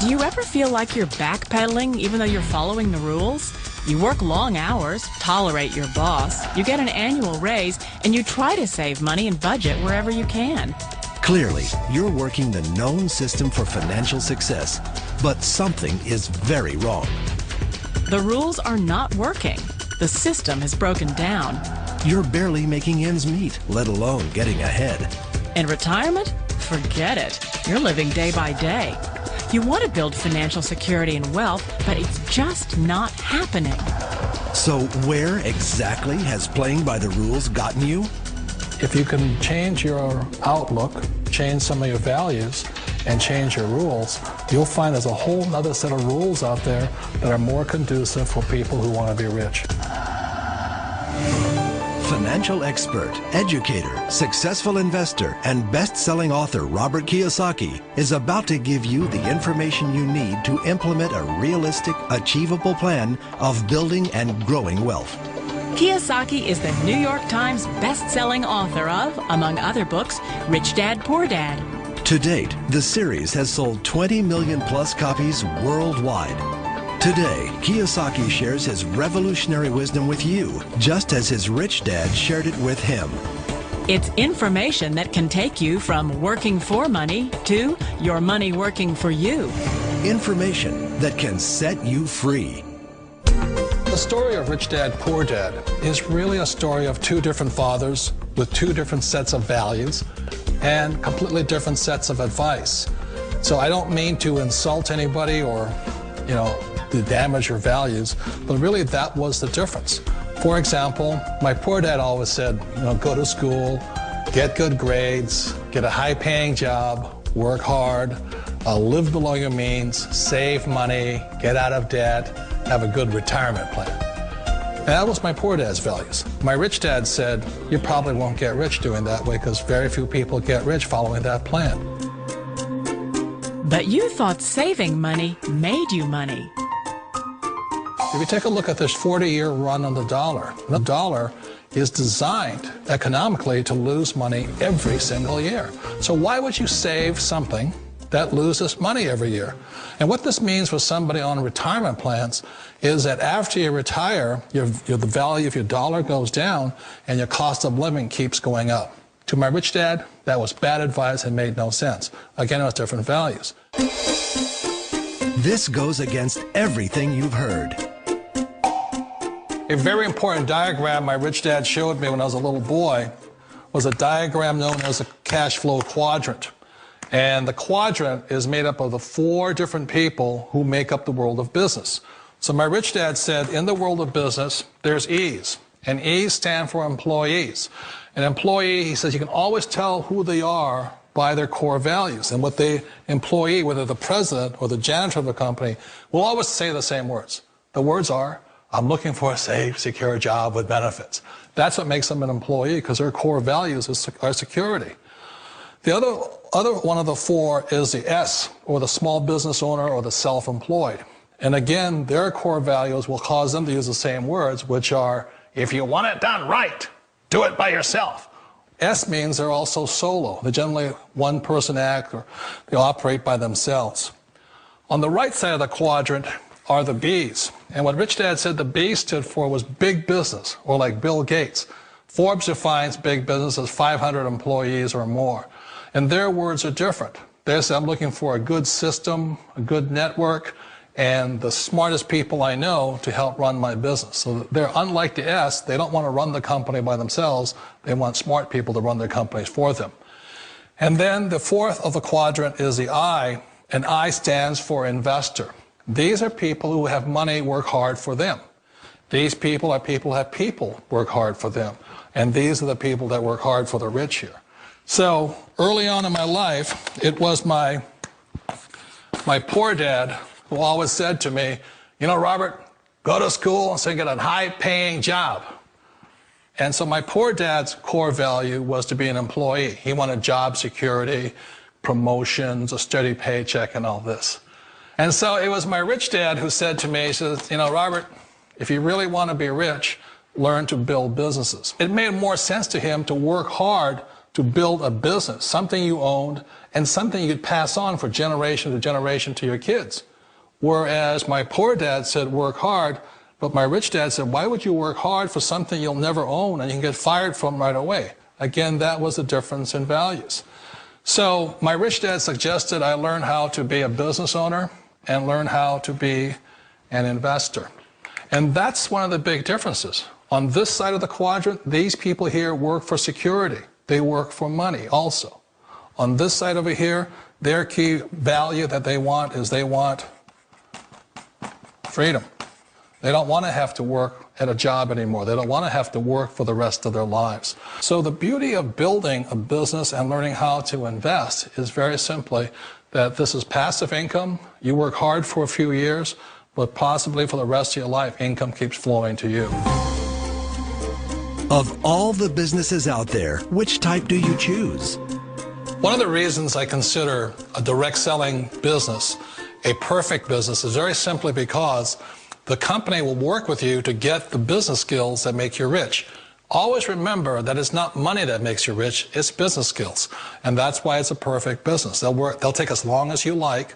Do you ever feel like you're backpedaling even though you're following the rules? You work long hours, tolerate your boss, you get an annual raise, and you try to save money and budget wherever you can. Clearly, you're working the known system for financial success, but something is very wrong. The rules are not working. The system has broken down. You're barely making ends meet, let alone getting ahead. In retirement? Forget it. You're living day by day. You want to build financial security and wealth, but it's just not happening. So where exactly has playing by the rules gotten you? If you can change your outlook, change some of your values, and change your rules, you'll find there's a whole other set of rules out there that are more conducive for people who want to be rich. Financial expert, educator, successful investor, and best-selling author Robert Kiyosaki is about to give you the information you need to implement a realistic, achievable plan of building and growing wealth. Kiyosaki is the New York Times best-selling author of, among other books, Rich Dad, Poor Dad. To date, the series has sold 20 million plus copies worldwide. Today, Kiyosaki shares his revolutionary wisdom with you, just as his rich dad shared it with him. It's information that can take you from working for money to your money working for you. Information that can set you free. The story of Rich Dad, Poor Dad is really a story of two different fathers with two different sets of values and completely different sets of advice. So I don't mean to insult anybody or, to damage your values, but really that was the difference. For example, my poor dad always said, go to school, get good grades, get a high-paying job, work hard, live below your means, save money, get out of debt, have a good retirement plan. And that was my poor dad's values. My rich dad said, you probably won't get rich doing that way because very few people get rich following that plan. But you thought saving money made you money. If you take a look at this 40-year run on the dollar is designed economically to lose money every single year. So why would you save something that loses money every year? And what this means for somebody on retirement plans is that after you retire, the value of your dollar goes down and your cost of living keeps going up. To my rich dad, that was bad advice and made no sense. Again, it was different values. This goes against everything you've heard. A very important diagram my rich dad showed me when I was a little boy was a diagram known as a cash flow quadrant. And the quadrant is made up of the four different people who make up the world of business. So my rich dad said, in the world of business, there's E's. And E's stand for employees. An employee, he says, you can always tell who they are by their core values. And what the employee, whether the president or the janitor of the company, will always say the same words. The words are, I'm looking for a safe, secure job with benefits. That's what makes them an employee, because their core values are security. The other one of the four is the S, or the small business owner or the self-employed. And again, their core values will cause them to use the same words, which are, if you want it done right, do it by yourself. S means they're also solo. They're generally one-person act, or they operate by themselves. On the right side of the quadrant are the B's. And what Rich Dad said the B stood for was big business, or like Bill Gates. Forbes defines big business as 500 employees or more. And their words are different. They say, I'm looking for a good system, a good network, and the smartest people I know to help run my business. So they're unlike the S. They don't want to run the company by themselves. They want smart people to run their companies for them. And then the fourth of the quadrant is the I, and I stands for investor. These are people who have money work hard for them. These people are people who have people work hard for them. And these are the people that work hard for the rich here. So early on in my life, it was my poor dad who always said to me, Robert, go to school and get a high-paying job. And so my poor dad's core value was to be an employee. He wanted job security, promotions, a steady paycheck, and all this. And so it was my rich dad who said to me, he says, Robert, if you really want to be rich, learn to build businesses. It made more sense to him to work hard to build a business, something you owned and something you could pass on for generation to generation to your kids. Whereas my poor dad said, work hard, but my rich dad said, why would you work hard for something you'll never own and you can get fired from right away? Again, that was the difference in values. So my rich dad suggested I learn how to be a business owner and learn how to be an investor. And that's one of the big differences. On this side of the quadrant, these people here work for security. They work for money also. On this side over here, their key value that they want is they want freedom. They don't want to have to work at a job anymore. They don't want to have to work for the rest of their lives. So the beauty of building a business and learning how to invest is very simply that this is passive income. You work hard for a few years, but possibly for the rest of your life, income keeps flowing to you. Of all the businesses out there, which type do you choose? One of the reasons I consider a direct selling business a perfect business is very simply because the company will work with you to get the business skills that make you rich. Always remember that it's not money that makes you rich, it's business skills. And that's why it's a perfect business. They'll take as long as you like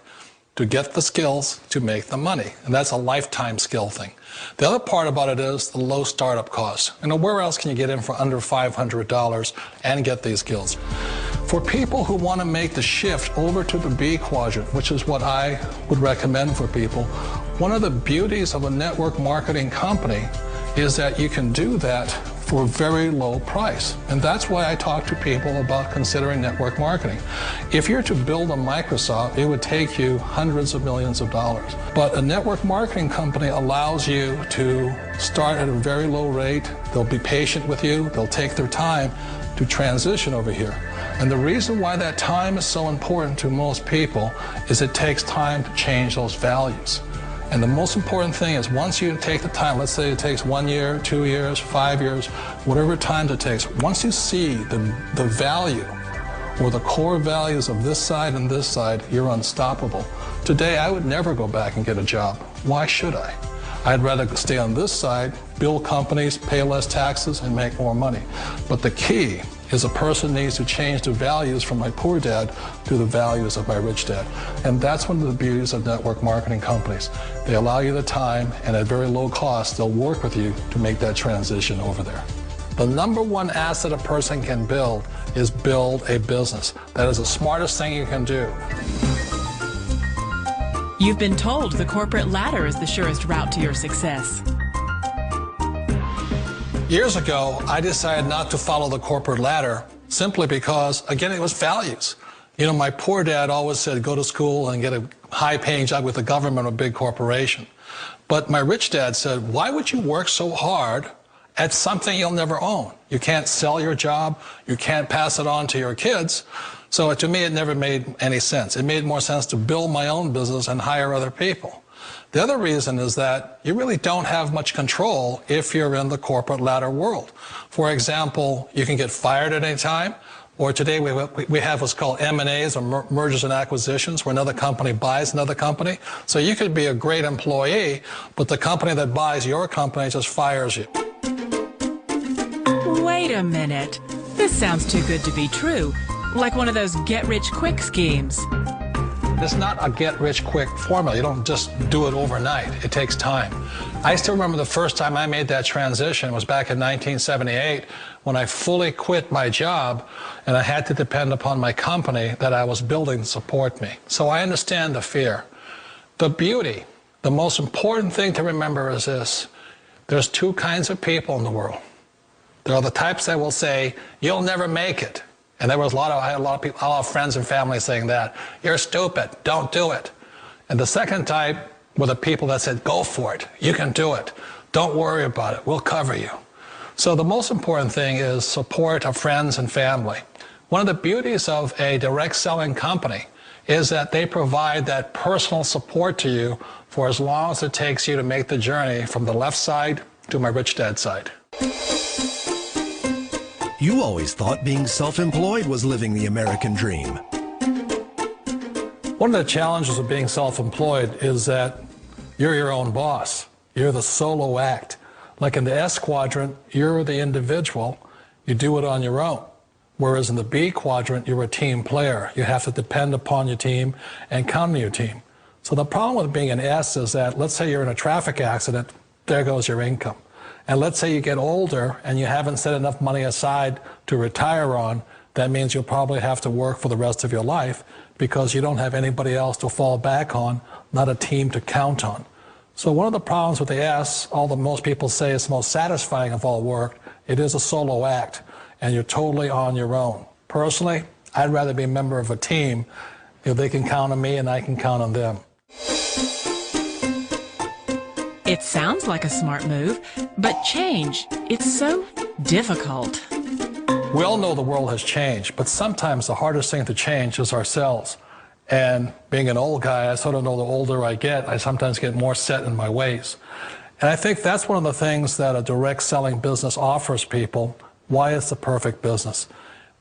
to get the skills to make the money. And that's a lifetime skill thing. The other part about it is the low startup cost. You know, where else can you get in for under $500 and get these skills? For people who want to make the shift over to the B quadrant, which is what I would recommend for people, one of the beauties of a network marketing company is that you can do that for a very low price. And that's why I talk to people about considering network marketing. If you're to build a Microsoft, it would take you hundreds of millions of dollars. But a network marketing company allows you to start at a very low rate. They'll be patient with you. They'll take their time to transition over here. And the reason why that time is so important to most people is it takes time to change those values. And the most important thing is once you take the time, let's say it takes 1 year, 2 years, 5 years, whatever time it takes, once you see the value or the core values of this side and this side, you're unstoppable. Today, I would never go back and get a job. Why should I? I'd rather stay on this side, build companies, pay less taxes, and make more money. But the key is a person needs to change the values from my poor dad to the values of my rich dad. And that's one of the beauties of network marketing companies. They allow you the time, and at very low cost, they'll work with you to make that transition over there. The number one asset a person can build is build a business. That is the smartest thing you can do. You've been told the corporate ladder is the surest route to your success. Years ago, I decided not to follow the corporate ladder simply because, again, it was values. You know, my poor dad always said, go to school and get a high-paying job with the government or a big corporation. But my rich dad said, why would you work so hard at something you'll never own? You can't sell your job. You can't pass it on to your kids. So to me, it never made any sense. It made more sense to build my own business and hire other people. The other reason is that you really don't have much control if you're in the corporate ladder world. For example, you can get fired at any time, or today we have what's called M&As, or mergers and acquisitions, where another company buys another company. So you could be a great employee, but the company that buys your company just fires you. Wait a minute. This sounds too good to be true. Like one of those get-rich-quick schemes. It's not a get-rich-quick formula. You don't just do it overnight. It takes time. I still remember the first time I made that transition was back in 1978 when I fully quit my job and I had to depend upon my company that I was building to support me. So I understand the fear. The beauty, the most important thing to remember is this. There's two kinds of people in the world. There are the types that will say, you'll never make it. And I had a lot of people, a lot of friends and family saying that. You're stupid, don't do it. And the second type were the people that said, go for it, you can do it. Don't worry about it, we'll cover you. So the most important thing is support of friends and family. One of the beauties of a direct selling company is that they provide that personal support to you for as long as it takes you to make the journey from the left side to my rich dad side. You always thought being self-employed was living the American dream. One of the challenges of being self-employed is that you're your own boss. You're the solo act. Like in the S quadrant, you're the individual. You do it on your own. Whereas in the B quadrant, you're a team player. You have to depend upon your team and count on your team. So the problem with being an S is that, let's say you're in a traffic accident, there goes your income. And let's say you get older and you haven't set enough money aside to retire on, that means you'll probably have to work for the rest of your life because you don't have anybody else to fall back on, not a team to count on. So one of the problems with the S, although most people say it's the most satisfying of all work, it is a solo act, and you're totally on your own. Personally, I'd rather be a member of a team if they can count on me and I can count on them. It sounds like a smart move, but change, it's so difficult. We all know the world has changed, but sometimes the hardest thing to change is ourselves. And being an old guy, I sort of know the older I get, I sometimes get more set in my ways. And I think that's one of the things that a direct selling business offers people, why it's the perfect business.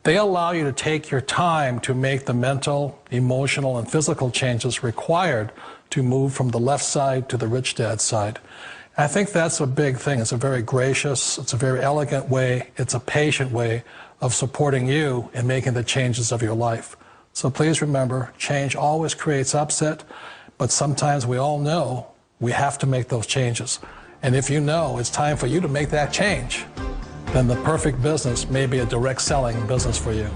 They allow you to take your time to make the mental, emotional, and physical changes required to move from the left side to the rich dad side. And I think that's a big thing. It's a very gracious, it's a very elegant way, it's a patient way of supporting you in making the changes of your life. So please remember, change always creates upset, but sometimes we all know we have to make those changes. And if you know it's time for you to make that change, then the perfect business may be a direct selling business for you.